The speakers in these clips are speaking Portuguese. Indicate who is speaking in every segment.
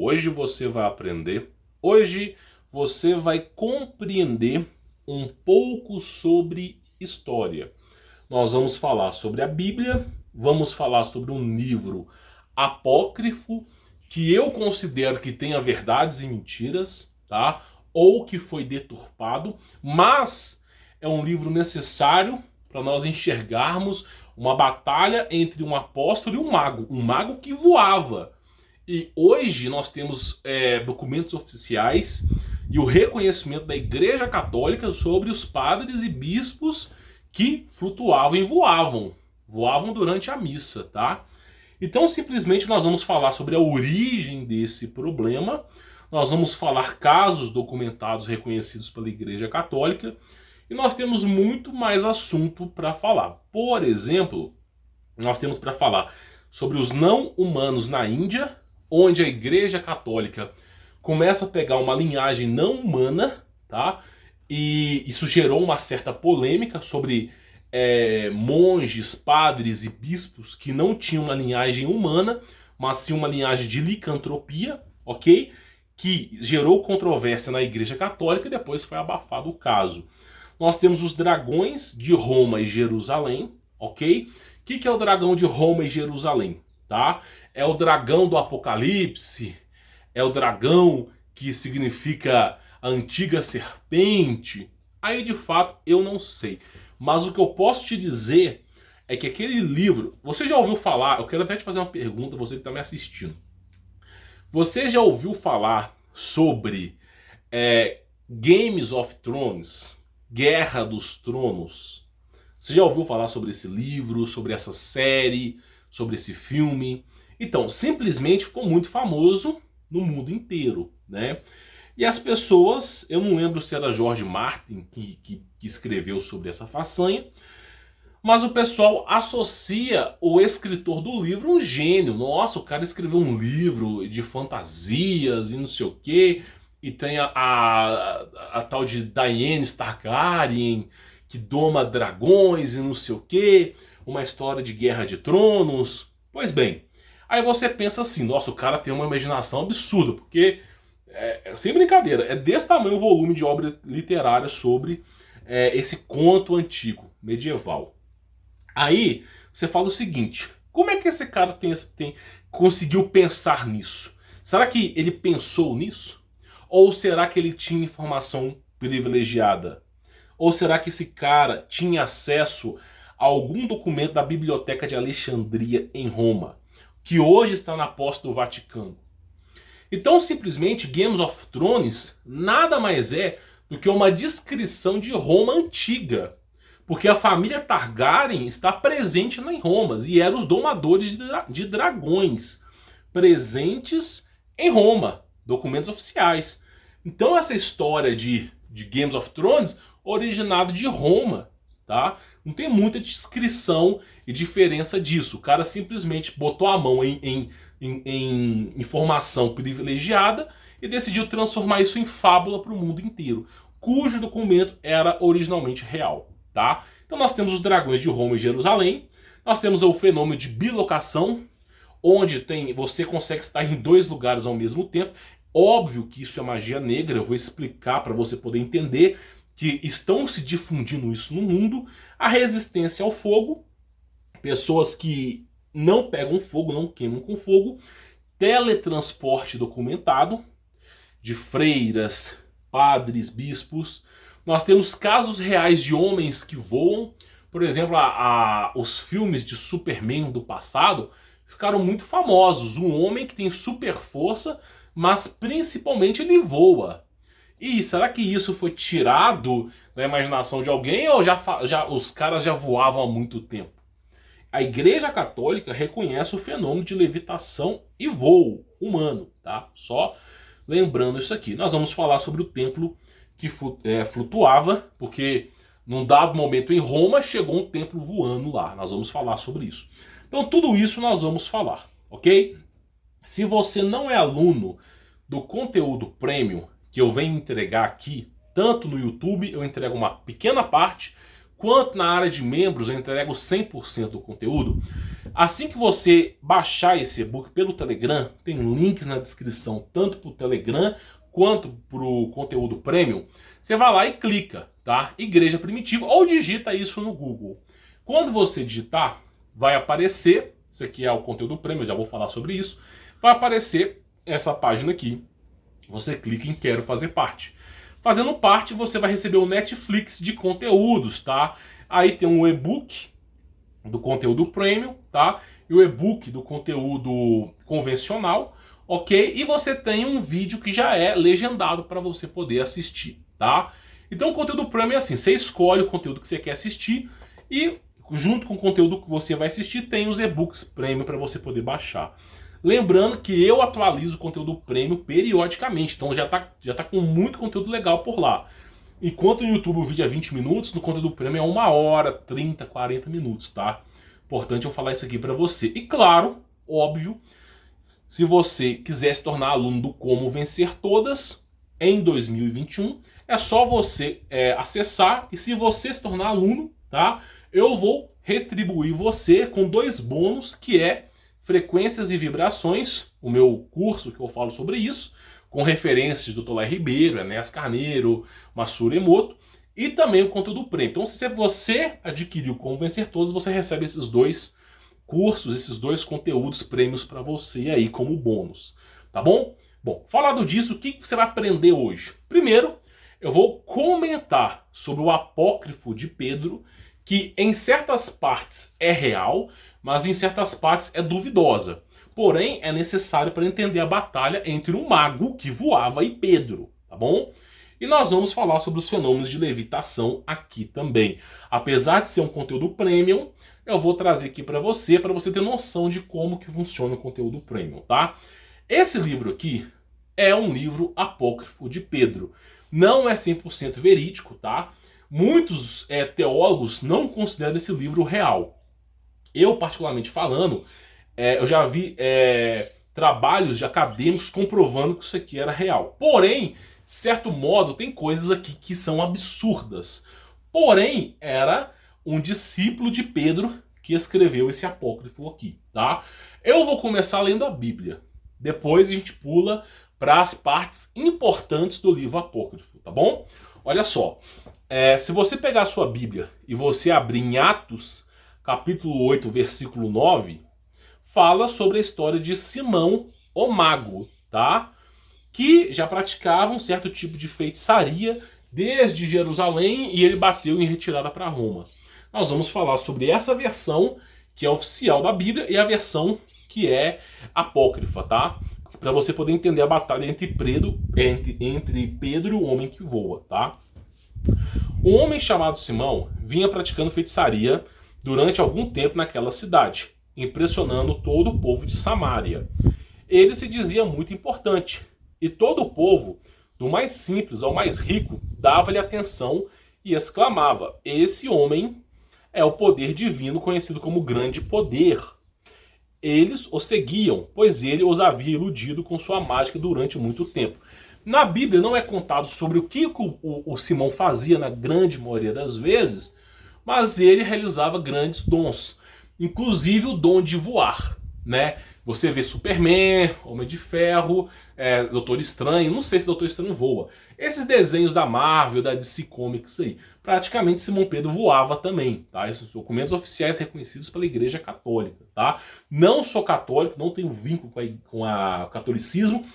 Speaker 1: Hoje você vai aprender, hoje você vai compreender um pouco sobre história. Nós vamos falar sobre a Bíblia, vamos falar sobre um livro apócrifo que eu considero que tenha verdades e mentiras, tá? Ou que foi deturpado, mas é um livro necessário para nós enxergarmos uma batalha entre um apóstolo e um mago que voava. E hoje nós temos documentos oficiais e o reconhecimento da Igreja Católica sobre os padres e bispos que flutuavam e voavam durante a missa, tá? Então simplesmente nós vamos falar sobre a origem desse problema, nós vamos falar casos documentados reconhecidos pela Igreja Católica e nós temos muito mais assunto para falar. Por exemplo, nós temos para falar sobre os não-humanos na Índia, onde a Igreja Católica começa a pegar uma linhagem não humana, tá? E isso gerou uma certa polêmica sobre monges, padres e bispos que não tinham uma linhagem humana, mas sim uma linhagem de licantropia, ok? Que gerou controvérsia na Igreja Católica e depois foi abafado o caso. Nós temos os dragões de Roma e Jerusalém, ok? O que é o dragão de Roma e Jerusalém? Tá? É o dragão do Apocalipse, é o dragão que significa a antiga serpente. Aí de fato eu não sei. Mas o que eu posso te dizer é que aquele livro... Você já ouviu falar... Eu quero até te fazer uma pergunta, você que está me assistindo. Você já ouviu falar sobre Games of Thrones? Guerra dos Tronos? Você já ouviu falar sobre esse livro, sobre essa série, sobre esse filme? Então, simplesmente ficou muito famoso no mundo inteiro, né? E as pessoas, eu não lembro se era George Martin que escreveu sobre essa façanha, mas o pessoal associa o escritor do livro a um gênio. Nossa, o cara escreveu um livro de fantasias e não sei o quê, e tem a tal de Daenerys Targaryen, que doma dragões e não sei o quê, uma história de Guerra de Tronos. Pois bem, aí você pensa assim, nossa, o cara tem uma imaginação absurda, porque, sem brincadeira, é desse tamanho o volume de obra literária sobre esse conto antigo, medieval. Aí você fala o seguinte, como é que esse cara conseguiu pensar nisso? Será que ele pensou nisso? Ou será que ele tinha informação privilegiada? Ou será que esse cara tinha acesso a algum documento da Biblioteca de Alexandria em Roma, que hoje está na posse do Vaticano? Então, simplesmente, Games of Thrones nada mais é do que uma descrição de Roma antiga. Porque a família Targaryen está presente em Roma e eram os domadores de dragões presentes em Roma, documentos oficiais. Então essa história de Games of Thrones originado de Roma, tá? Não tem muita descrição e diferença disso. O cara simplesmente botou a mão em informação privilegiada e decidiu transformar isso em fábula para o mundo inteiro, cujo documento era originalmente real, tá? Então nós temos os dragões de Roma e Jerusalém, nós temos o fenômeno de bilocação, onde você consegue estar em dois lugares ao mesmo tempo. Óbvio que isso é magia negra, eu vou explicar para você poder entender que estão se difundindo isso no mundo. A resistência ao fogo, pessoas que não pegam fogo, não queimam com fogo, teletransporte documentado de freiras, padres, bispos. Nós temos casos reais de homens que voam. Por exemplo, os filmes de Superman do passado ficaram muito famosos. Um homem que tem super força, mas principalmente ele voa. E será que isso foi tirado da imaginação de alguém ou os caras já voavam há muito tempo? A Igreja Católica reconhece o fenômeno de levitação e voo humano, tá? Só lembrando isso aqui. Nós vamos falar sobre o templo que flutuava, porque num dado momento em Roma chegou um templo voando lá. Nós vamos falar sobre isso. Então tudo isso nós vamos falar, ok? Se você não é aluno do conteúdo premium que eu venho entregar aqui, tanto no YouTube, eu entrego uma pequena parte, quanto na área de membros eu entrego 100% do conteúdo. Assim que você baixar esse e-book pelo Telegram, tem links na descrição, tanto para o Telegram quanto para o conteúdo premium. Você vai lá e clica, tá? Igreja Primitiva, ou digita isso no Google. Quando você digitar, vai aparecer, isso aqui é o conteúdo premium, eu já vou falar sobre isso, vai aparecer essa página aqui. Você clica em Quero Fazer Parte. Fazendo parte, você vai receber o Netflix de conteúdos, tá? Aí tem um e-book do conteúdo premium, tá? E o e-book do conteúdo convencional, ok? E você tem um vídeo que já é legendado para você poder assistir, tá? Então o conteúdo premium é assim, você escolhe o conteúdo que você quer assistir e junto com o conteúdo que você vai assistir tem os e-books premium para você poder baixar. Lembrando que eu atualizo o conteúdo premium periodicamente, então já tá com muito conteúdo legal por lá. Enquanto no YouTube o vídeo é 20 minutos, no conteúdo premium é 1 hora, 30, 40 minutos, tá? Importante eu falar isso aqui pra você. E claro, óbvio, se você quiser se tornar aluno do Como Vencer Todas, em 2021, é só você acessar, e se você se tornar aluno, tá? Eu vou retribuir você com 2 bônus, que é Frequências e Vibrações, o meu curso que eu falo sobre isso, com referências do Dr. Ribeiro, Enéas Carneiro, Massuro Emoto, e também o conteúdo premium. Então, se você adquiriu Como Vencer Todos, você recebe esses 2 cursos, esses 2 conteúdos prêmios para você aí como bônus, tá bom? Bom, falado disso, o que você vai aprender hoje? Primeiro, eu vou comentar sobre o apócrifo de Pedro, que em certas partes é real, mas em certas partes é duvidosa. Porém, é necessário para entender a batalha entre um mago que voava e Pedro, tá bom? E nós vamos falar sobre os fenômenos de levitação aqui também. Apesar de ser um conteúdo premium, eu vou trazer aqui para você ter noção de como que funciona o conteúdo premium, tá? Esse livro aqui é um livro apócrifo de Pedro. Não é 100% verídico, tá? Muitos teólogos não consideram esse livro real. Eu, particularmente falando, eu já vi trabalhos de acadêmicos comprovando que isso aqui era real. Porém, de certo modo, tem coisas aqui que são absurdas. Porém, era um discípulo de Pedro que escreveu esse apócrifo aqui, tá? Eu vou começar lendo a Bíblia. Depois a gente pula para as partes importantes do livro apócrifo, tá bom? Olha só, se você pegar a sua Bíblia e você abrir em Atos, capítulo 8, versículo 9, fala sobre a história de Simão, o mago, tá? Que já praticava um certo tipo de feitiçaria desde Jerusalém e ele bateu em retirada para Roma. Nós vamos falar sobre essa versão que é oficial da Bíblia e a versão que é apócrifa, tá? Para você poder entender a batalha entre Pedro e o homem que voa, tá? Um homem chamado Simão vinha praticando feitiçaria durante algum tempo naquela cidade, impressionando todo o povo de Samaria. Ele se dizia muito importante, e todo o povo, do mais simples ao mais rico, dava-lhe atenção e exclamava: esse homem é o poder divino conhecido como grande poder. Eles o seguiam, pois ele os havia iludido com sua mágica durante muito tempo. Na Bíblia não é contado sobre o que o Simão fazia na grande maioria das vezes, mas ele realizava grandes dons, inclusive o dom de voar, né? Você vê Superman, Homem de Ferro, Doutor Estranho, não sei se Doutor Estranho voa. Esses desenhos da Marvel, da DC Comics aí, praticamente Simão Pedro voava também, tá? Esses documentos oficiais reconhecidos pela Igreja Católica, tá? Não sou católico, não tenho vínculo com o catolicismo.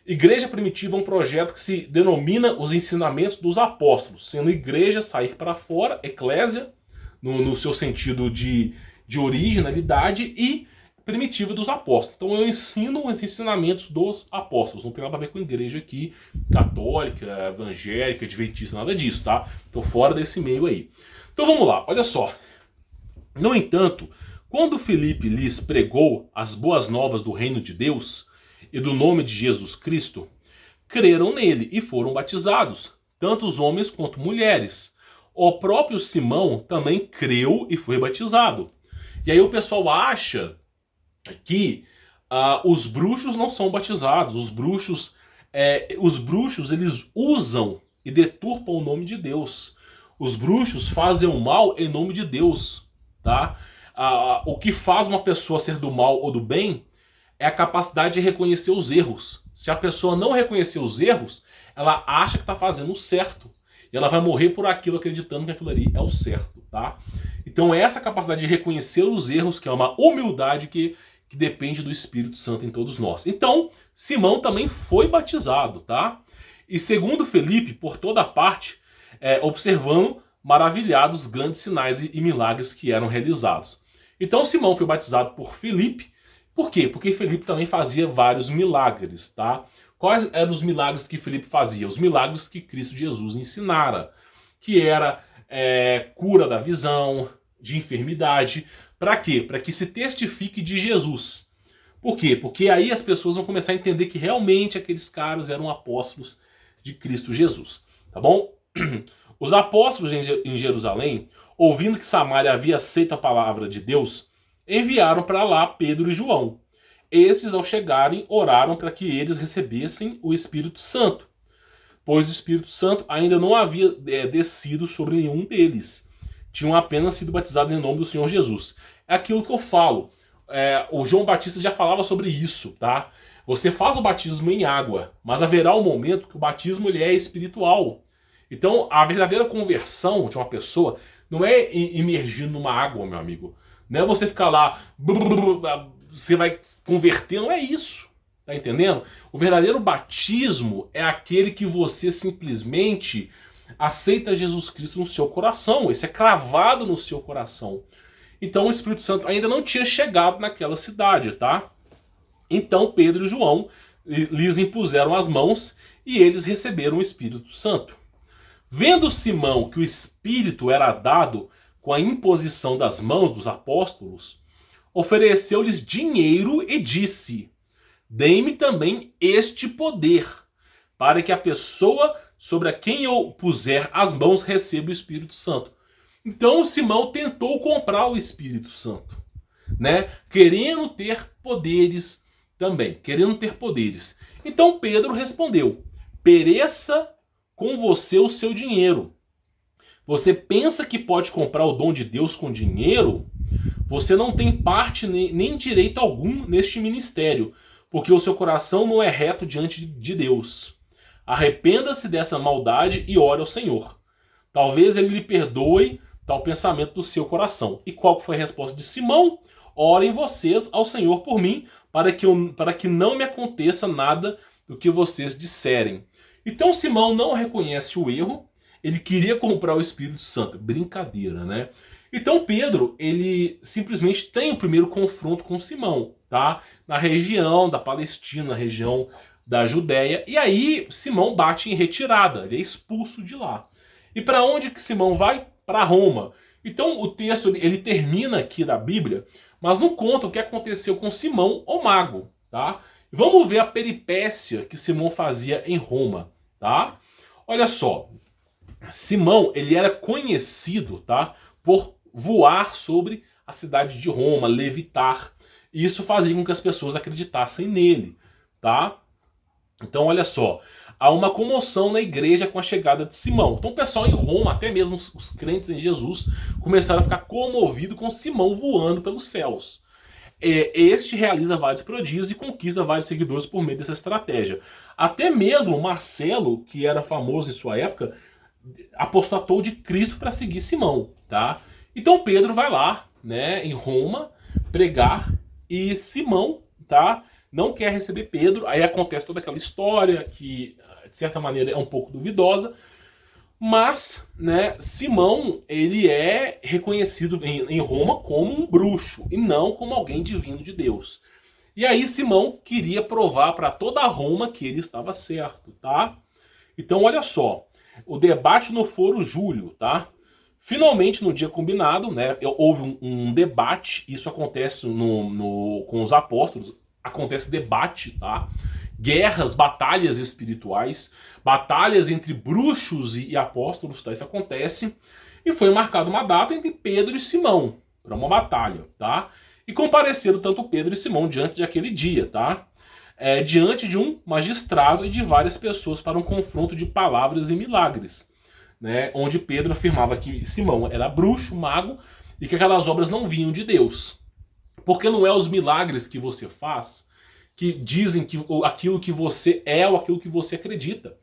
Speaker 1: Igreja Primitiva é um projeto que se denomina os ensinamentos dos apóstolos, sendo igreja sair para fora, eclésia, no seu sentido de originalidade, e primitiva dos apóstolos. Então eu ensino os ensinamentos dos apóstolos, não tem nada a ver com a igreja aqui, católica, evangélica, adventista, nada disso, tá? Tô fora desse meio aí. Então vamos lá, olha só. No entanto, quando Filipe lhes pregou as boas novas do reino de Deus e do nome de Jesus Cristo, creram nele e foram batizados, tanto os homens quanto mulheres. O próprio Simão também creu e foi batizado. E aí o pessoal acha que os bruxos não são batizados. Os bruxos eles usam e deturpam o nome de Deus. Os bruxos fazem o mal em nome de Deus, tá? O que faz uma pessoa ser do mal ou do bem é a capacidade de reconhecer os erros. Se a pessoa não reconhecer os erros, ela acha que está fazendo o certo. E ela vai morrer por aquilo, acreditando que aquilo ali é o certo, tá? Então é essa capacidade de reconhecer os erros, que é uma humildade que depende do Espírito Santo em todos nós. Então, Simão também foi batizado, tá? E segundo Felipe, por toda parte, observando maravilhados os grandes sinais e milagres que eram realizados. Então Simão foi batizado por Felipe. Por quê? Porque Felipe também fazia vários milagres, tá? Quais eram os milagres que Felipe fazia? Os milagres que Cristo Jesus ensinara, que era cura da visão, de enfermidade. Para quê? Para que se testifique de Jesus. Por quê? Porque aí as pessoas vão começar a entender que realmente aqueles caras eram apóstolos de Cristo Jesus, tá bom? Os apóstolos em Jerusalém, ouvindo que Samaria havia aceito a palavra de Deus, enviaram para lá Pedro e João. Esses, ao chegarem, oraram para que eles recebessem o Espírito Santo, pois o Espírito Santo ainda não havia descido sobre nenhum deles. Tinham apenas sido batizados em nome do Senhor Jesus. É aquilo que eu falo. O João Batista já falava sobre isso, tá? Você faz o batismo em água, mas haverá um momento que o batismo ele é espiritual. Então, a verdadeira conversão de uma pessoa não é imergir numa água, meu amigo. Não é você ficar lá, você vai converter, não é isso. Tá entendendo? O verdadeiro batismo é aquele que você simplesmente aceita Jesus Cristo no seu coração. Esse é cravado no seu coração. Então o Espírito Santo ainda não tinha chegado naquela cidade, tá? Então Pedro e João lhes impuseram as mãos e eles receberam o Espírito Santo. Vendo Simão que o Espírito era dado com a imposição das mãos dos apóstolos, ofereceu-lhes dinheiro e disse: dei-me também este poder, para que a pessoa sobre a quem eu puser as mãos receba o Espírito Santo. Então Simão tentou comprar o Espírito Santo, né? Querendo ter poderes também, querendo ter poderes. Então Pedro respondeu: pereça com você o seu dinheiro. Você pensa que pode comprar o dom de Deus com dinheiro? Você não tem parte nem direito algum neste ministério, porque o seu coração não é reto diante de Deus. Arrependa-se dessa maldade e ore ao Senhor. Talvez ele lhe perdoe tal pensamento do seu coração. E qual foi a resposta de Simão? Orem vocês ao Senhor por mim, para que não me aconteça nada do que vocês disserem. Então Simão não reconhece o erro, ele queria comprar o Espírito Santo. Brincadeira, né? Então Pedro, ele simplesmente tem o primeiro confronto com Simão, tá? Na região da Palestina, na região da Judéia. E aí Simão bate em retirada, ele é expulso de lá. E para onde que Simão vai? Para Roma. Então o texto ele termina aqui da Bíblia, mas não conta o que aconteceu com Simão, o mago, tá? Vamos ver a peripécia que Simão fazia em Roma, tá? Olha só, Simão ele era conhecido, tá, por voar sobre a cidade de Roma, levitar. E isso fazia com que as pessoas acreditassem nele, tá? Então olha só, há uma comoção na igreja com a chegada de Simão. Então o pessoal em Roma, até mesmo os crentes em Jesus, começaram a ficar comovidos com Simão voando pelos céus. Este realiza vários prodígios e conquista vários seguidores por meio dessa estratégia. Até mesmo Marcelo, que era famoso em sua época, apostatou de Cristo para seguir Simão, tá? Então Pedro vai lá, né, em Roma, pregar, e Simão, tá, não quer receber Pedro. Aí acontece toda aquela história que, de certa maneira, é um pouco duvidosa, mas, né, Simão, ele é reconhecido em Roma como um bruxo e não como alguém divino de Deus. E aí Simão queria provar para toda Roma que ele estava certo, tá? Então olha só, o debate no Foro Júlio, tá? Finalmente, no dia combinado, né, houve um debate. Isso acontece com os apóstolos, acontece debate, tá? Guerras, batalhas espirituais, batalhas entre bruxos e apóstolos, tá? Isso acontece. E foi marcada uma data entre Pedro e Simão para uma batalha, tá? E compareceram tanto Pedro e Simão diante daquele dia, tá? Diante de um magistrado e de várias pessoas para um confronto de palavras e milagres. né, onde Pedro afirmava que Simão era bruxo, mago, e que aquelas obras não vinham de Deus. Porque não é os milagres que você faz que dizem que aquilo que você é ou aquilo que você acredita.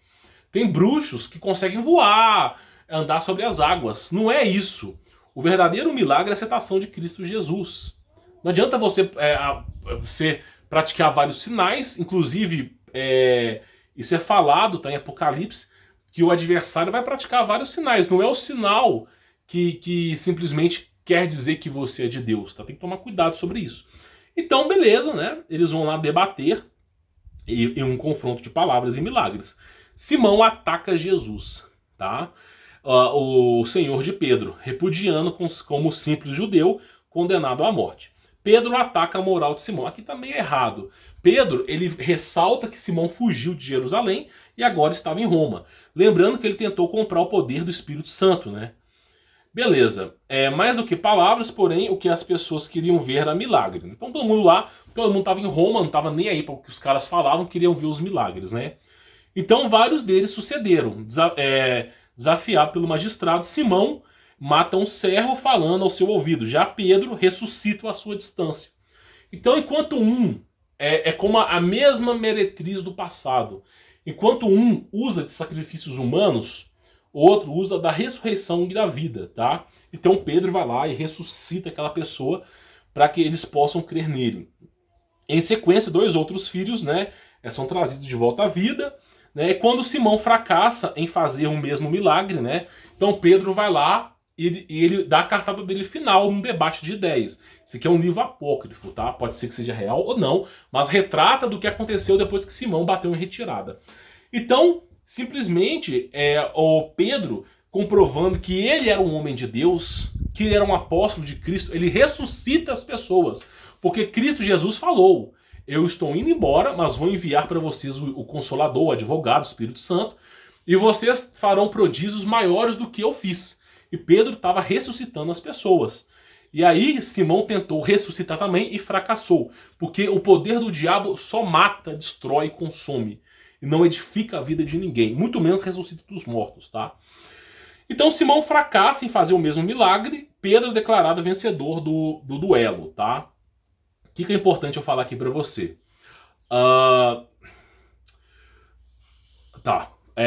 Speaker 1: Tem bruxos que conseguem voar, andar sobre as águas. Não é isso. O verdadeiro milagre é a aceitação de Cristo Jesus. Não adianta você praticar vários sinais, inclusive isso é falado, tá, em Apocalipse, que o adversário vai praticar vários sinais. Não é o sinal que simplesmente quer dizer que você é de Deus. Tá? Tem que tomar cuidado sobre isso. Então, beleza, né? Eles vão lá debater em um confronto de palavras e milagres. Simão ataca Jesus, tá? O senhor de Pedro, repudiando como simples judeu, condenado à morte. Pedro ataca a moral de Simão. Aqui tá meio errado. Pedro, ele ressalta que Simão fugiu de Jerusalém e agora estava em Roma. Lembrando que ele tentou comprar o poder do Espírito Santo, né? Beleza. Mais do que palavras, porém, o que as pessoas queriam ver era milagre. Então todo mundo lá, todo mundo estava em Roma, não estava nem aí para o que os caras falavam, queriam ver os milagres, né? Então vários deles sucederam. Desafiado pelo magistrado, Simão mata um servo falando ao seu ouvido. Já Pedro ressuscita à sua distância. Então, enquanto é como a mesma meretriz do passado. Enquanto um usa de sacrifícios humanos, o outro usa da ressurreição e da vida, tá? Então Pedro vai lá e ressuscita aquela pessoa para que eles possam crer nele. Em sequência, 2 outros filhos, né, são trazidos de volta à vida, né? E quando Simão fracassa em fazer o mesmo milagre, né, então Pedro vai lá e ele dá a cartada dele final num debate de ideias. Isso aqui é um livro apócrifo, tá? Pode ser que seja real ou não, mas retrata do que aconteceu depois que Simão bateu em retirada. Então, simplesmente, o Pedro, comprovando que ele era um homem de Deus, que ele era um apóstolo de Cristo, ele ressuscita as pessoas. Porque Cristo Jesus falou: eu estou indo embora, mas vou enviar para vocês o Consolador, o Advogado, o Espírito Santo, e vocês farão prodígios maiores do que eu fiz. E Pedro estava ressuscitando as pessoas. E aí Simão tentou ressuscitar também e fracassou. Porque o poder do diabo só mata, destrói e consome. E não edifica a vida de ninguém. Muito menos ressuscita dos mortos, tá? Então Simão fracassa em fazer o mesmo milagre. Pedro é declarado vencedor do duelo, tá? O que é importante eu falar aqui para você?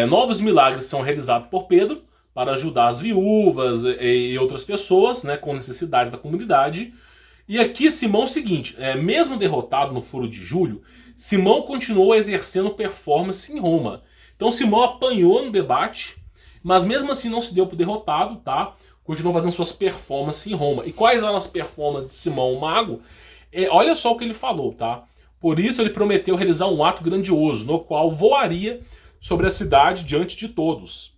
Speaker 1: Novos milagres são realizados por Pedro para ajudar as viúvas e outras pessoas, né, com necessidades da comunidade. E aqui Simão é o seguinte, mesmo derrotado no Foro de Julho, Simão continuou exercendo performance em Roma. Então Simão apanhou no debate, mas mesmo assim não se deu por derrotado, tá? Continuou fazendo suas performances em Roma. E quais eram as performances de Simão, o mago? Olha só o que ele falou, tá? Por isso ele prometeu realizar um ato grandioso, no qual voaria sobre a cidade diante de todos.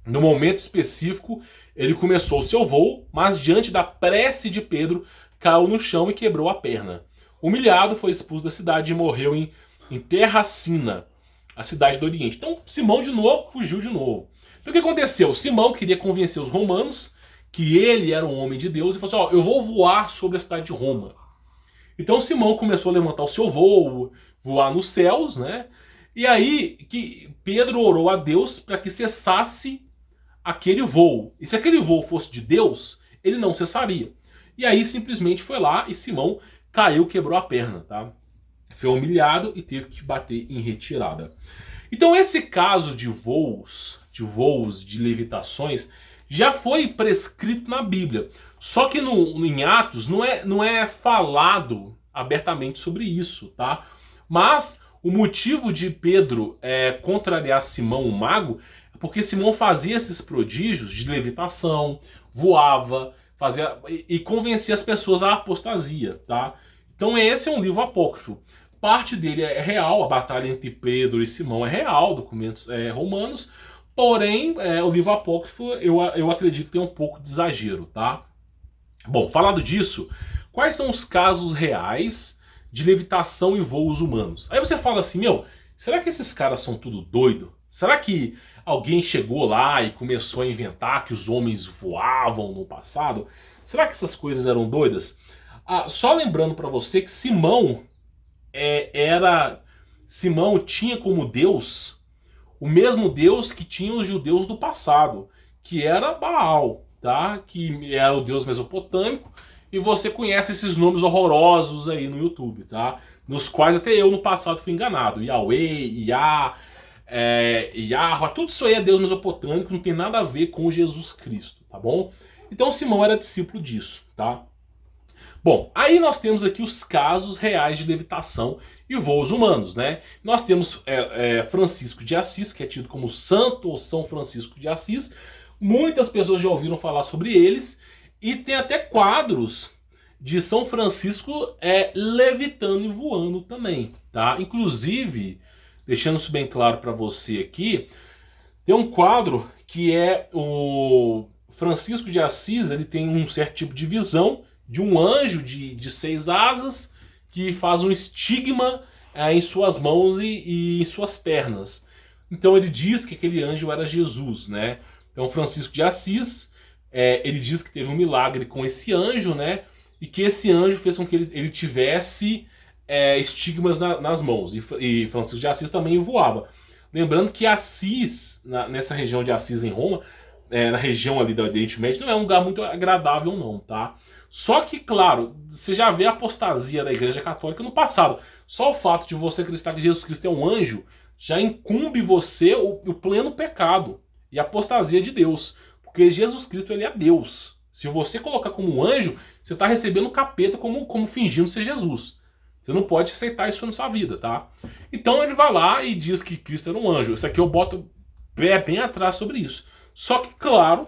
Speaker 1: No momento específico, ele começou o seu voo, mas diante da prece de Pedro, caiu no chão e quebrou a perna. Humilhado, foi expulso da cidade e morreu em Terracina, a cidade do Oriente. Então, Simão de novo fugiu de novo. Então o que aconteceu? Simão queria convencer os romanos que ele era um homem de Deus e falou assim, eu vou voar sobre a cidade de Roma. Então Simão começou a levantar o seu voo, voar nos céus, né? E aí que Pedro orou a Deus para que cessasse aquele voo. E se aquele voo fosse de Deus, ele não cessaria. E aí simplesmente foi lá e Simão caiu, quebrou a perna, tá? Foi humilhado e teve que bater em retirada. Então esse caso de voos, de levitações, já foi prescrito na Bíblia. Só que em Atos não é falado abertamente sobre isso, tá? Mas o motivo de Pedro contrariar Simão, o mago, é porque Simão fazia esses prodígios de levitação, voava, e convencia as pessoas à apostasia, tá? Então esse é um livro apócrifo. Parte dele é real, a batalha entre Pedro e Simão é real, documentos romanos, porém o livro apócrifo eu acredito que tem um pouco de exagero, tá? Bom, falado disso, quais são os casos reais de levitação e voos humanos? Aí você fala assim, será que esses caras são tudo doido? Será que alguém chegou lá e começou a inventar que os homens voavam no passado? Será que essas coisas eram doidas? Só lembrando para você que Simão Simão tinha como Deus o mesmo Deus que tinha os judeus do passado. que era Baal, tá? Que era o deus mesopotâmico, e você conhece esses nomes horrorosos aí no YouTube, tá? Nos quais até eu no passado fui enganado. Yahweh, Yah, Yahweh, tudo isso aí é deus mesopotâmico, não tem nada a ver com Jesus Cristo, tá bom? Então Simão era discípulo disso, tá? Bom, aí nós temos aqui os casos reais de levitação e voos humanos, né? Nós temos Francisco de Assis, que é tido como Santo ou São Francisco de Assis. Muitas pessoas já ouviram falar sobre eles, e tem até quadros de São Francisco levitando e voando também, tá? Inclusive, deixando isso bem claro para você aqui, tem um quadro que é o Francisco de Assis, ele tem um certo tipo de visão de um anjo de 6 asas que faz um estigma em suas mãos e em suas pernas. Então ele diz que aquele anjo era Jesus, né? Então Francisco de Assis, ele diz que teve um milagre com esse anjo, né? E que esse anjo fez com que ele tivesse estigmas nas mãos. E Francisco de Assis também voava. Lembrando que Assis, nessa região de Assis em Roma, na região ali do Oriente Médio, não é um lugar muito agradável não, tá? Só que, claro, você já vê a apostasia da Igreja Católica no passado. Só o fato de você acreditar que Jesus Cristo é um anjo já incumbe você o pleno pecado e a apostasia de Deus. Porque Jesus Cristo, ele é Deus. Se você colocar como um anjo, você está recebendo o capeta como fingindo ser Jesus. Você não pode aceitar isso na sua vida, tá? Então ele vai lá e diz que Cristo era um anjo. Isso aqui eu boto bem atrás sobre isso. Só que, claro,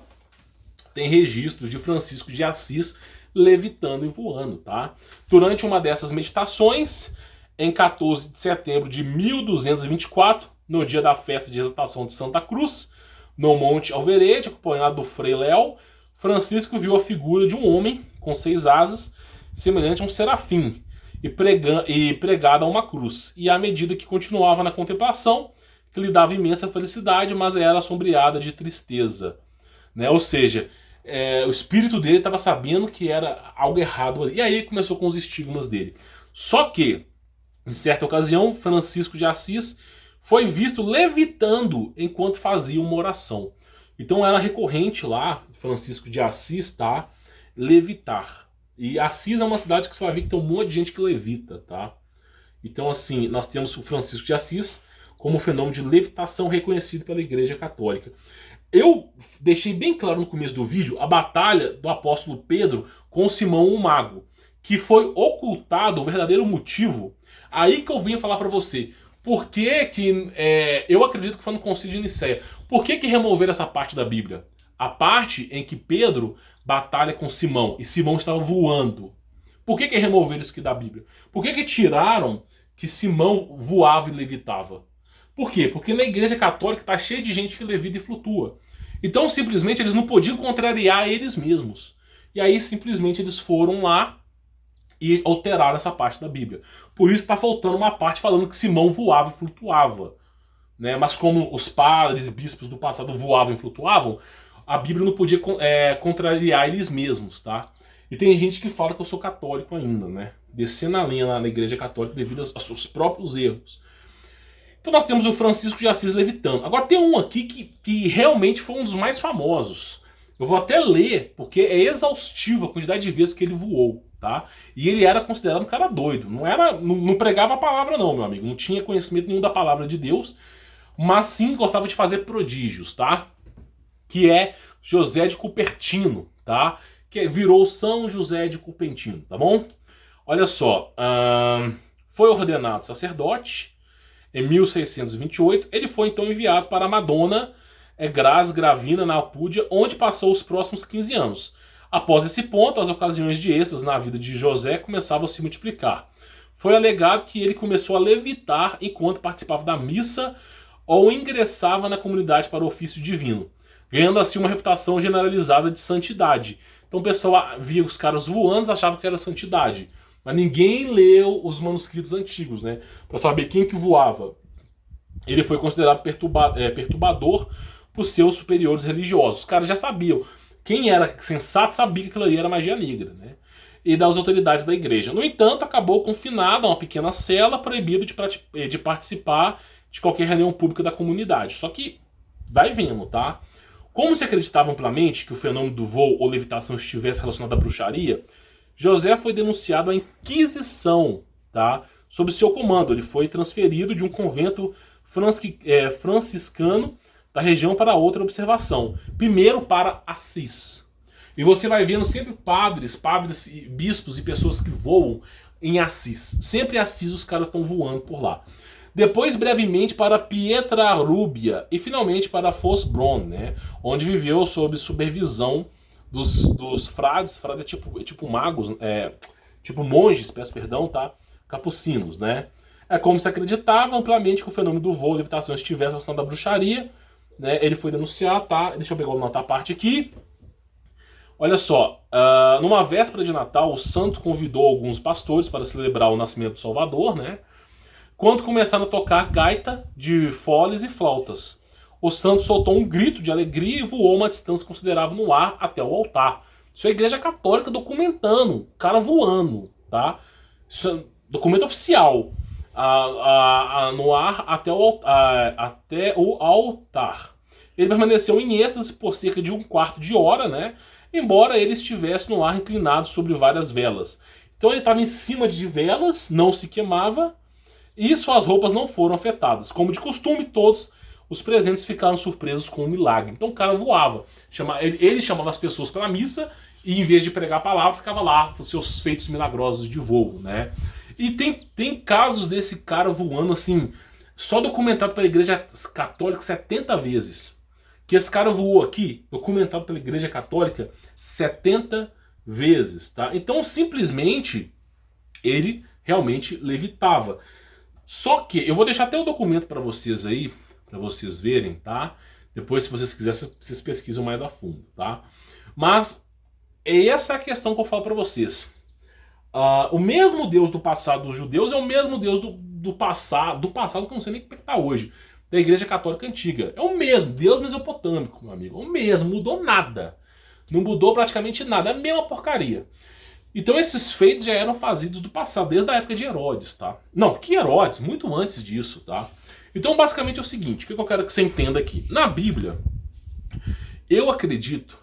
Speaker 1: tem registros de Francisco de Assis levitando e voando, tá? Durante uma dessas meditações, em 14 de setembro de 1224, no dia da festa de exaltação de Santa Cruz, no Monte Alverede, acompanhado do Frei Léo, Francisco viu a figura de um homem com 6 asas, semelhante a um serafim, e pregado a uma cruz. E à medida que continuava na contemplação, que lhe dava imensa felicidade, mas era sombreada de tristeza, né? Ou seja, o espírito dele estava sabendo que era algo errado ali. E aí começou com os estigmas dele. Só que, em certa ocasião, Francisco de Assis foi visto levitando enquanto fazia uma oração. Então era recorrente lá, Francisco de Assis, tá? Levitar. E Assis é uma cidade que você vai ver que tem um monte de gente que levita, tá? Então, assim, nós temos o Francisco de Assis como um fenômeno de levitação reconhecido pela Igreja Católica. Eu deixei bem claro no começo do vídeo a batalha do apóstolo Pedro com Simão o Mago, que foi ocultado o verdadeiro motivo. Aí que eu vim falar para você. Por que que eu acredito que foi no Concílio de Nicéia. Por que remover essa parte da Bíblia? A parte em que Pedro batalha com Simão e Simão estava voando. Por que remover isso aqui da Bíblia? Por que tiraram que Simão voava e levitava? Por quê? Porque na Igreja Católica está cheio de gente que levita e flutua. Então simplesmente eles não podiam contrariar eles mesmos. E aí simplesmente eles foram lá e alteraram essa parte da Bíblia. Por isso está faltando uma parte falando que Simão voava e flutuava, né? Mas como os padres e bispos do passado voavam e flutuavam, a Bíblia não podia contrariar eles mesmos, tá? E tem gente que fala que eu sou católico ainda, né? Descendo a linha na Igreja Católica devido aos seus próprios erros. Então nós temos o Francisco de Assis levitando. Agora tem um aqui que realmente foi um dos mais famosos. Eu vou até ler, porque é exaustivo a quantidade de vezes que ele voou, tá? E ele era considerado um cara doido. Não pregava a palavra não, meu amigo. Não tinha conhecimento nenhum da palavra de Deus, mas sim gostava de fazer prodígios, tá? Que é José de Cupertino, tá? Que virou São José de Cupertino, tá bom? Olha só, foi ordenado sacerdote em 1628. Ele foi então enviado para Madonna Graz Gravina, na Alpúdia, onde passou os próximos 15 anos. Após esse ponto, as ocasiões de êxtase na vida de José começavam a se multiplicar. Foi alegado que ele começou a levitar enquanto participava da missa ou ingressava na comunidade para o ofício divino, ganhando assim uma reputação generalizada de santidade. Então o pessoal via os caras voando e achava que era santidade. Mas ninguém leu os manuscritos antigos, né? Para saber quem que voava. Ele foi considerado perturbador por seus superiores religiosos. Os caras já sabiam. Quem era sensato sabia que aquilo ali era magia negra, né? E das autoridades da igreja. No entanto, acabou confinado a uma pequena cela, proibido de participar de qualquer reunião pública da comunidade. Só que vai vendo, tá? Como se acreditava amplamente que o fenômeno do voo ou levitação estivesse relacionado à bruxaria, José foi denunciado à Inquisição, tá? Sob seu comando. Ele foi transferido de um convento franciscano da região para outra observação. Primeiro para Assis. E você vai vendo sempre padres, bispos e pessoas que voam em Assis. Sempre em Assis os caras estão voando por lá. Depois, brevemente, para Pietrarubia e finalmente para Fosbronn, né? Onde viveu sob supervisão dos frades. Frades é tipo magos, tipo monges, peço perdão, tá? Capucinos, né? É como se acreditava amplamente que o fenômeno do voo e levitação estivesse relacionado à bruxaria, né? Ele foi denunciar, tá? Deixa eu pegar a parte aqui. Olha só, numa véspera de Natal, o santo convidou alguns pastores para celebrar o nascimento do Salvador, né? Quando começaram a tocar gaita de foles e flautas, o santo soltou um grito de alegria e voou uma distância considerável no ar até o altar. Isso é a Igreja Católica documentando, o cara voando, tá? Isso é documento oficial. No ar até o altar. Ele permaneceu em êxtase por cerca de um quarto de hora, né? Embora ele estivesse no ar inclinado sobre várias velas. Então ele estava em cima de velas, não se queimava, e suas roupas não foram afetadas. Como de costume, todos os presentes ficaram surpresos com o milagre. Então o cara voava. Ele chamava as pessoas para a missa e, em vez de pregar a palavra, ficava lá com seus feitos milagrosos de voo, né? E tem casos desse cara voando assim, só documentado pela Igreja Católica 70 vezes. Que esse cara voou aqui, documentado pela Igreja Católica 70 vezes, tá? Então, simplesmente, ele realmente levitava. Só que, eu vou deixar até o documento para vocês aí, para vocês verem, tá? Depois, se vocês quiserem, vocês pesquisam mais a fundo, tá? Mas, é essa a questão que eu falo para vocês. O mesmo Deus do passado dos judeus é o mesmo Deus do passado que eu não sei nem como é que tá hoje, da Igreja Católica Antiga. É o mesmo, Deus mesopotâmico, meu amigo. É o mesmo, mudou nada. Não mudou praticamente nada, é a mesma porcaria. Então esses feitos já eram fazidos do passado, desde a época de Herodes, tá? Não, que Herodes, muito antes disso, tá? Então basicamente é o seguinte, o que eu quero que você entenda aqui. Na Bíblia, eu acredito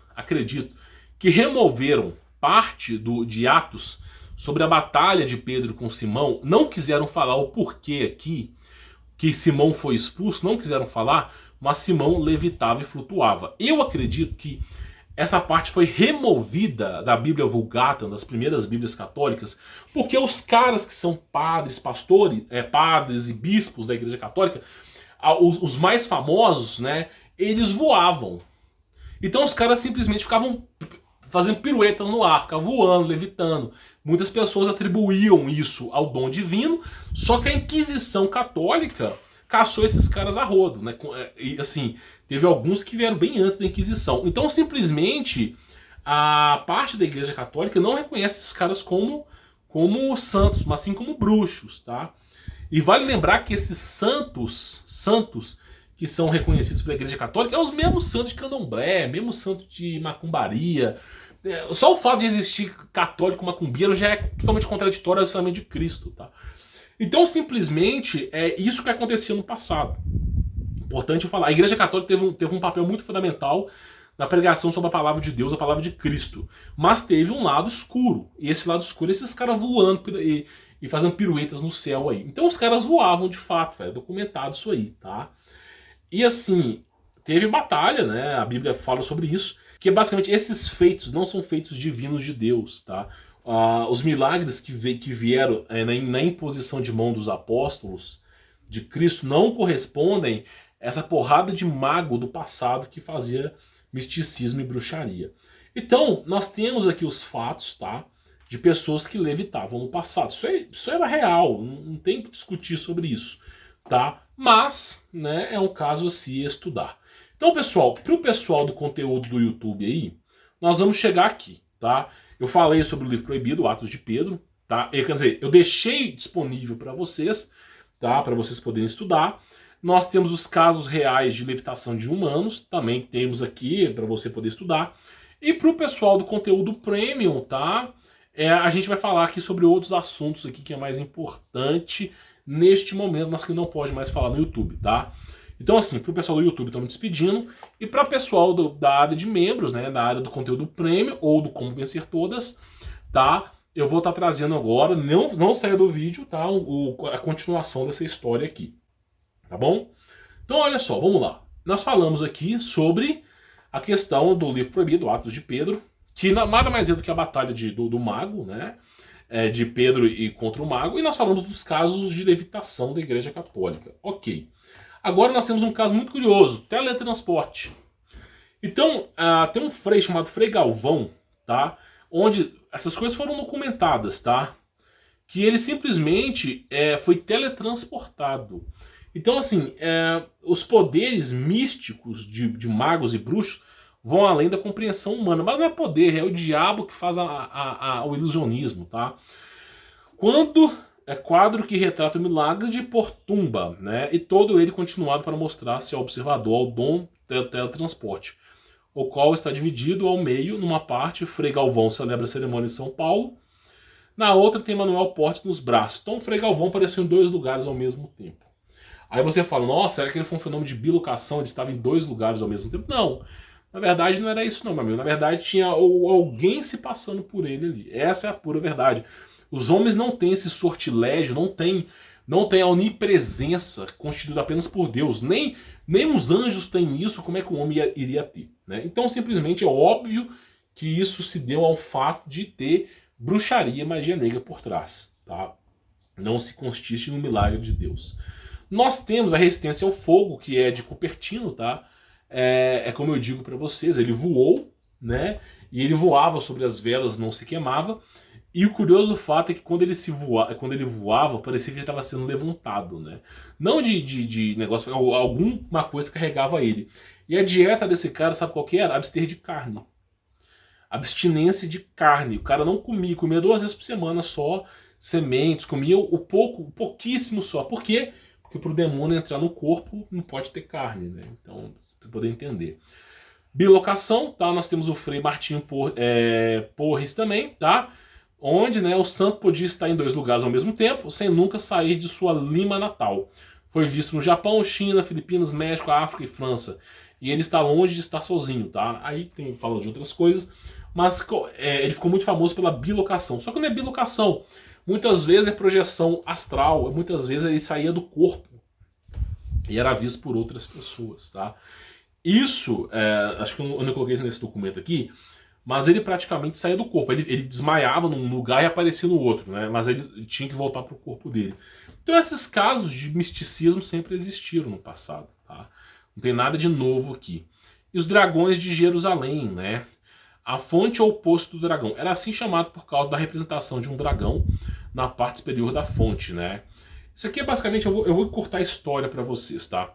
Speaker 1: que removeram parte de Atos sobre a batalha de Pedro com Simão, não quiseram falar o porquê aqui, que Simão foi expulso, não quiseram falar, mas Simão levitava e flutuava. Eu acredito que essa parte foi removida da Bíblia Vulgata, das primeiras Bíblias católicas, porque os caras que são padres, pastores, padres e bispos da Igreja Católica, os mais famosos, né, eles voavam. Então os caras simplesmente ficavam fazendo pirueta no ar, ficavam voando, levitando. Muitas pessoas atribuíam isso ao dom divino, só que a Inquisição Católica caçou esses caras a rodo, né? E assim, teve alguns que vieram bem antes da Inquisição. Então, simplesmente, a parte da Igreja Católica não reconhece esses caras como santos, mas sim como bruxos, tá? E vale lembrar que esses santos que são reconhecidos pela Igreja Católica são os mesmos santos de candomblé, mesmo santo de macumbaria. Só o fato de existir católico macumbeiro já é totalmente contraditório ao ensinamento de Cristo, tá? Então, simplesmente, é isso que acontecia no passado. Importante eu falar. A Igreja Católica teve um papel muito fundamental na pregação sobre a palavra de Deus, a palavra de Cristo. Mas teve um lado escuro. E esse lado escuro, esses caras voando e fazendo piruetas no céu aí. Então os caras voavam de fato, é documentado isso aí, tá? E assim, teve batalha, né? A Bíblia fala sobre isso. Que basicamente esses feitos não são feitos divinos de Deus, tá? Os milagres que vieram na imposição de mão dos apóstolos de Cristo não correspondem a essa porrada de mago do passado que fazia misticismo e bruxaria. Então, nós temos aqui os fatos, tá? De pessoas que levitavam no passado. Isso era real, não tem que discutir sobre isso, tá? Mas, né, é um caso a se estudar. Então, pessoal, para o pessoal do conteúdo do YouTube aí, nós vamos chegar aqui, tá? Eu falei sobre o livro proibido, Atos de Pedro, tá? Quer dizer, eu deixei disponível para vocês, tá? Para vocês poderem estudar. Nós temos os casos reais de levitação de humanos, também temos aqui para você poder estudar. E para o pessoal do conteúdo premium, tá? A gente vai falar aqui sobre outros assuntos aqui que é mais importante neste momento, mas que não pode mais falar no YouTube, tá? Então, assim, para o pessoal do YouTube, estou me despedindo. E para o pessoal da área de membros, né, da área do conteúdo premium ou do Como Vencer Todas, tá? Eu vou estar trazendo agora, não saia do vídeo, tá? A continuação dessa história aqui, tá bom? Então, olha só, vamos lá. Nós falamos aqui sobre a questão do livro proibido, Atos de Pedro, que nada mais é do que a batalha do mago, né? De Pedro e contra o mago, e nós falamos dos casos de levitação da Igreja Católica. Ok. Agora nós temos um caso muito curioso, teletransporte. Então, tem um frei chamado Frei Galvão, tá? Onde essas coisas foram documentadas, tá? Que ele simplesmente foi teletransportado. Então, assim, os poderes místicos de magos e bruxos vão além da compreensão humana. Mas não é poder, é o diabo que faz o ilusionismo, tá? Quadro que retrata o milagre de Portumba, né? E todo ele continuado para mostrar-se ao observador ao dom do teletransporte, o qual está dividido ao meio. Numa parte, Frei Galvão celebra a cerimônia em São Paulo, na outra tem Manuel Porte nos braços. Então Frei Galvão apareceu em 2 lugares ao mesmo tempo. Aí você fala, nossa, será que ele foi um fenômeno de bilocação, ele estava em 2 lugares ao mesmo tempo? Não, na verdade não era isso não, meu amigo. Na verdade tinha alguém se passando por ele ali. Essa é a pura verdade. Os homens não têm esse sortilégio, não tem a onipresença constituída apenas por Deus. Nem os anjos têm isso, como é que o homem iria ter? Né? Então simplesmente é óbvio que isso se deu ao fato de ter bruxaria e magia negra por trás. Tá? Não se consiste no milagre de Deus. Nós temos a resistência ao fogo, que é de Cupertino, tá? Como eu digo para vocês, ele voou, né? E ele voava sobre as velas, não se queimava. E o curioso fato é que quando ele voava, parecia que ele estava sendo levantado, né? Não de negócio, alguma coisa carregava ele. E a dieta desse cara, sabe qual que era? Abster de carne. Abstinência de carne. O cara não comia 2 vezes por semana só sementes, comia pouquíssimo só. Por quê? Porque para o demônio entrar no corpo não pode ter carne, né? Então, você poder entender. Bilocação, tá? Nós temos o Frei Martinho Porres também, tá? Onde, né, o santo podia estar em 2 lugares ao mesmo tempo, sem nunca sair de sua Lima natal. Foi visto no Japão, China, Filipinas, México, África e França. E ele está longe de estar sozinho, tá? Aí fala de outras coisas, mas ele ficou muito famoso pela bilocação. Só que não é bilocação. Muitas vezes é projeção astral, muitas vezes ele saía do corpo e era visto por outras pessoas, tá? Isso, acho que eu não coloquei isso nesse documento aqui, mas ele praticamente saía do corpo. Ele desmaiava num lugar e aparecia no outro, né? Mas ele tinha que voltar para o corpo dele. Então esses casos de misticismo sempre existiram no passado, tá? Não tem nada de novo aqui. E os dragões de Jerusalém, né? A fonte ou poço do dragão. Era assim chamado por causa da representação de um dragão na parte superior da fonte, né? Isso aqui é basicamente, eu vou encurtar a história para vocês, tá?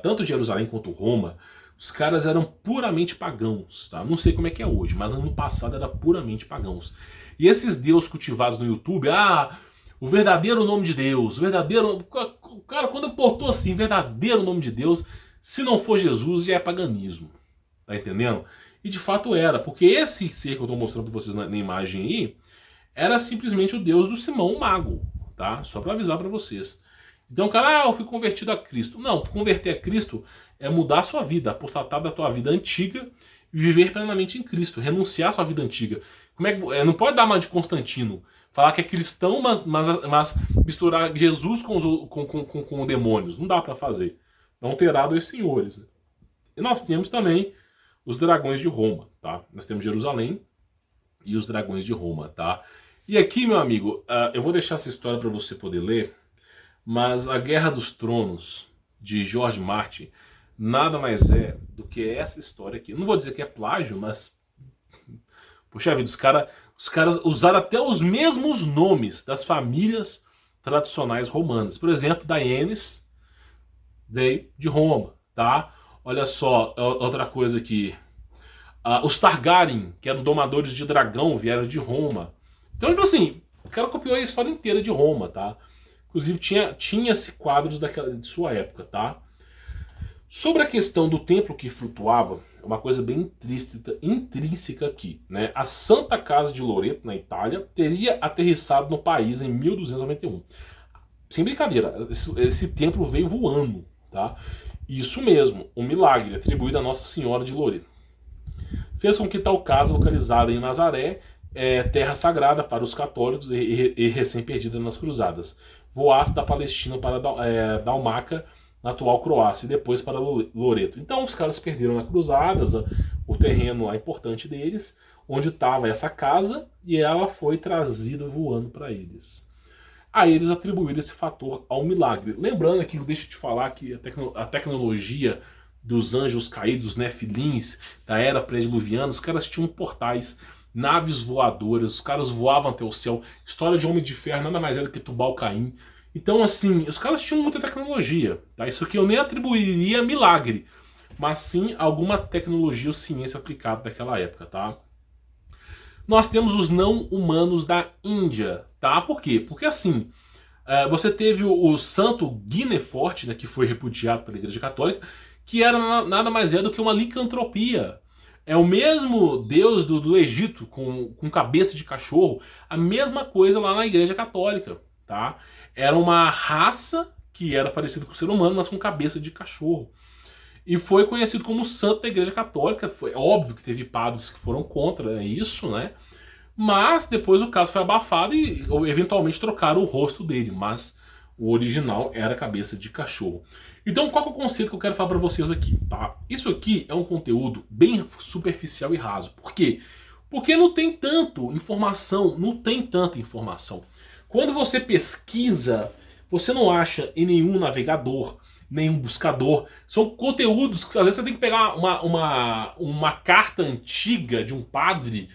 Speaker 1: Tanto Jerusalém quanto Roma, os caras eram puramente pagãos, tá? Não sei como é que é hoje, mas no passado era puramente pagãos. E esses deuses cultivados no YouTube, o verdadeiro nome de Deus, o verdadeiro... Cara, quando portou assim, verdadeiro nome de Deus, se não for Jesus, já é paganismo. Tá entendendo? E de fato era, porque esse ser que eu estou mostrando para vocês na imagem aí, era simplesmente o Deus do Simão o Mago, tá? Só para avisar para vocês. Então, cara, eu fui convertido a Cristo. Não, converter a Cristo é mudar a sua vida, apostatar da tua vida antiga e viver plenamente em Cristo, renunciar à sua vida antiga. Não pode dar uma de Constantino, falar que é cristão, mas misturar Jesus com demônios. Não dá para fazer. Não terá 2 senhores. Né? E nós temos também os dragões de Roma, tá? Nós temos Jerusalém e os dragões de Roma, tá? E aqui, meu amigo, eu vou deixar essa história para você poder ler, mas a Guerra dos Tronos, de George Martin, nada mais é do que essa história aqui. Não vou dizer que é plágio, mas... Puxa vida, os caras usaram até os mesmos nomes das famílias tradicionais romanas. Por exemplo, Daenerys veio de Roma, tá? Olha só, outra coisa aqui. Os Targaryen, que eram domadores de dragão, vieram de Roma. Então, tipo assim, o cara copiou a história inteira de Roma, tá? Inclusive, tinha-se quadros de sua época, tá? Sobre a questão do templo que flutuava, uma coisa bem intrínseca aqui, né? A Santa Casa de Loreto, na Itália, teria aterrissado no país em 1291. Sem brincadeira, esse templo veio voando, tá? tá? Isso mesmo, um milagre atribuído a Nossa Senhora de Loreto. Fez com que tal casa, localizada em Nazaré, terra sagrada para os católicos e recém-perdida nas cruzadas, voasse da Palestina para Dalmaca, na atual Croácia, e depois para Loreto. Então os caras perderam na cruzadas o terreno lá importante deles, onde estava essa casa, e ela foi trazida voando para eles. Aí eles atribuíram esse fator ao milagre. Lembrando aqui, deixa eu te falar que a tecnologia dos anjos caídos, nefilins, da era pré-diluviana, os caras tinham portais, naves voadoras, os caras voavam até o céu. História de Homem de Ferro nada mais é do que Tubal-Caim. Então, assim, os caras tinham muita tecnologia, tá? Isso aqui eu nem atribuiria a milagre, mas sim alguma tecnologia ou ciência aplicada daquela época, tá? Nós temos os não-humanos da Índia, tá? Por quê? Porque assim, você teve o santo Guinefort, né, que foi repudiado pela Igreja Católica, que era nada mais do que uma licantropia. É o mesmo deus do Egito, com cabeça de cachorro, a mesma coisa lá na Igreja Católica, tá? Era uma raça que era parecida com o ser humano, mas com cabeça de cachorro. E foi conhecido como santo da Igreja Católica. Foi óbvio que teve padres que foram contra isso, né? Mas depois o caso foi abafado e eventualmente trocaram o rosto dele. Mas o original era cabeça de cachorro. Então qual que é o conceito que eu quero falar para vocês aqui, tá? Isso aqui é um conteúdo bem superficial e raso. Por quê? Porque não tem tanta informação. Quando você pesquisa, você não acha em nenhum navegador, nenhum buscador. São conteúdos que às vezes você tem que pegar uma carta antiga de um padre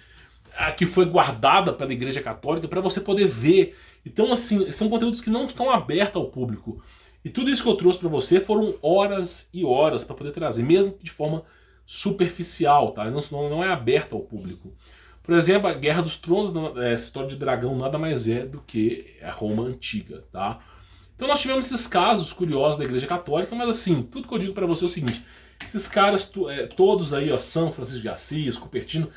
Speaker 1: que foi guardada pela Igreja Católica para você poder ver. Então, assim, são conteúdos que não estão abertos ao público. E tudo isso que eu trouxe para você foram horas e horas para poder trazer, mesmo de forma superficial, tá? Não é aberto ao público. Por exemplo, a Guerra dos Tronos, essa história de dragão, nada mais é do que a Roma antiga, tá? Então nós tivemos esses casos curiosos da Igreja Católica, mas assim, tudo que eu digo para você é o seguinte: esses caras todos aí, ó, São Francisco de Assis, Cupertino,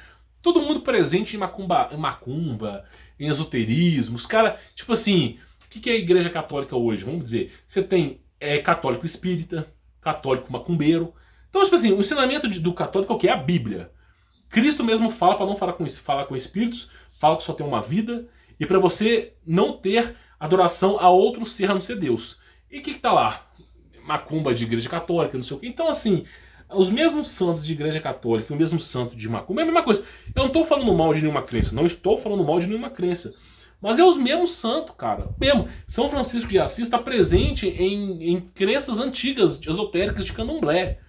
Speaker 1: todo mundo presente em macumba, em esoterismo. Os caras, tipo assim, o que é a Igreja Católica hoje? Vamos dizer, você tem católico espírita, católico macumbeiro. Então, tipo assim, o ensinamento do católico é o que? É a Bíblia. Cristo mesmo fala para não falar com espíritos, fala que só tem uma vida, e para você não ter adoração a outro ser a não ser Deus. E o que tá lá? Macumba de Igreja Católica, não sei o que. Então, assim, os mesmos santos de Igreja Católica, o mesmo santo de macumba, é a mesma coisa. Eu não estou falando mal de nenhuma crença, não estou falando mal de nenhuma crença. Mas é os mesmos santos, cara. Mesmo. São Francisco de Assis está presente em crenças antigas, esotéricas de candomblé.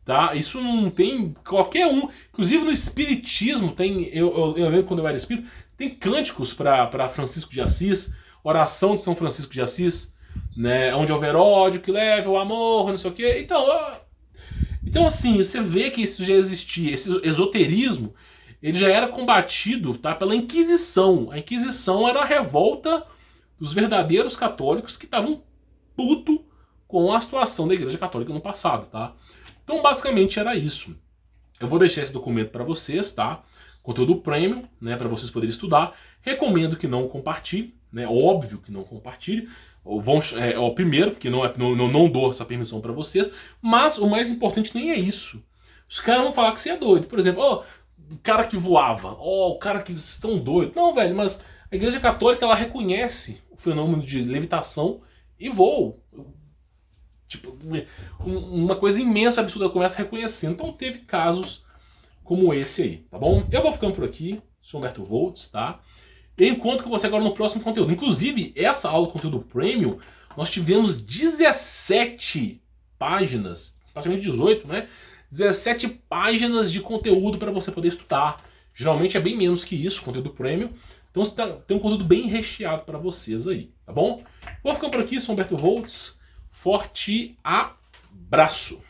Speaker 1: Tá? Isso não tem qualquer um. Inclusive no espiritismo, eu lembro quando eu era espírita, tem cânticos para Francisco de Assis, oração de São Francisco de Assis, né? Onde houver ódio, que leve o amor, não sei o quê. Então assim, você vê que isso já existia. Esse esoterismo, ele já era combatido, tá, pela Inquisição. A Inquisição era a revolta dos verdadeiros católicos que estavam puto com a situação da Igreja Católica no passado, tá? Então basicamente era isso. Eu vou deixar esse documento para vocês, tá? Conteúdo premium, né, para vocês poderem estudar. Recomendo que não compartilhe, né? Óbvio que não compartilhe. Primeiro, porque não dou essa permissão para vocês. Mas o mais importante nem é isso. Os caras vão falar que você é doido. Por exemplo, o cara que voava, o cara que vocês estão doidos. Não, velho, mas a Igreja Católica ela reconhece o fenômeno de levitação e voo. Tipo, uma coisa imensa, absurda, ela começa a reconhecer. Então teve casos como esse aí, tá bom? Eu vou ficando por aqui, sou Humberto Volts, tá? Eu encontro com você agora no próximo conteúdo. Inclusive, essa aula de conteúdo premium, nós tivemos 17 páginas, praticamente 18, né? 17 páginas de conteúdo para você poder estudar. Geralmente é bem menos que isso, conteúdo premium. Então tem um conteúdo bem recheado para vocês aí, tá bom? Vou ficando por aqui, sou Humberto Volts. Forte abraço!